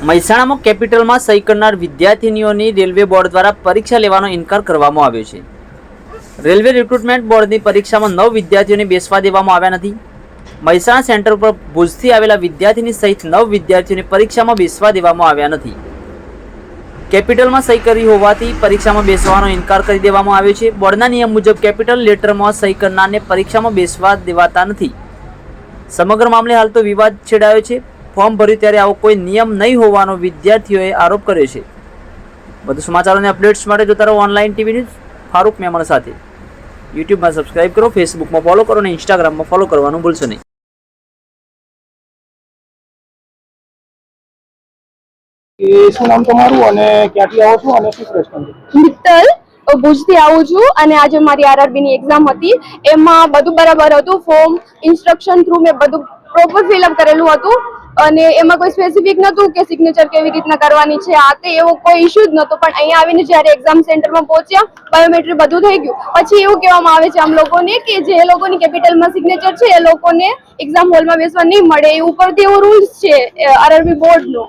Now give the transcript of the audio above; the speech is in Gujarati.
મહેસાણામાં કેપિટલમાં સહી કરનાર વિદ્યાર્થીનીઓની રેલવે બોર્ડ દ્વારા પરીક્ષા લેવાનો ઇનકાર કરવામાં આવ્યો છે. રેલવે રિક્રુટમેન્ટ બોર્ડની પરીક્ષામાં 9 વિદ્યાર્થીઓને બેસવા દેવામાં આવ્યા નથી. મહેસાણા સેન્ટર પર ભુજથી આવેલા વિદ્યાર્થીની સહિત 9 વિદ્યાર્થીઓને પરીક્ષામાં બેસવા દેવામાં આવ્યા નથી. કેપિટલમાં સહી કરી હોવાથી પરીક્ષામાં બેસવાનો ઇનકાર કરી દેવામાં આવ્યો છે. બોર્ડના નિયમ મુજબ કેપિટલ લેટરમાં સહી કરનારને પરીક્ષામાં બેસવા દેવાતા નથી. સમગ્ર મામલે હાલ તો વિવાદ છેડાયો છે. ફોર્મ ભર્યું ત્યારે આવો કોઈ નિયમ નહીં હોવાનો વિદ્યાર્થીઓએ આરોપ કર્યો છે. વધુ સમાચારોને અપડેટ્સ માટે જોતા રહો online TV news Farooq Memon સાથે. યુટ્યુબમાં સબસ્ક્રાઇબ કરો, ફેસબુકમાં ફોલો કરો અને ઇન્સ્ટાગ્રામમાં ફોલો કરવાનું ભૂલશો નહીં. શું નામ તમારું અને ક્યાંથી આવો છો અને શું પ્રશ્ન છે? મિત્તલ ભુજથી આવું છું અને આજે મારી આરઆરબી ની એક્ઝામ હતી. એમાં બધું બરાબર હતું. ફોર્મ ઇન્સ્ટ્રક્શન થ્રુ મેં બધું પ્રોપર ફિલઅપ કરેલું હતું અને એમાં કોઈ સ્પેસિફિક નતું કે સિગ્નેચર કેવી રીતના કરવાની છે. આ તે એવો કોઈ ઇશ્યુ જ નતો. પણ અહીંયા આવીને જ્યારે એક્ઝામ સેન્ટરમાં પહોંચ્યા, બાયોમેટ્રિક બધું થઈ ગયું, પછી એવું કહેવામાં આવે છે આમ લોકોને કે જે લોકોની કેપિટલમાં સિગ્નેચર છે એ લોકોને એક્ઝામ હોલમાં બેસવા નહીં મળે. એ ઉપરથી એવો રૂલ્સ છે આરઆરબી બોર્ડનો.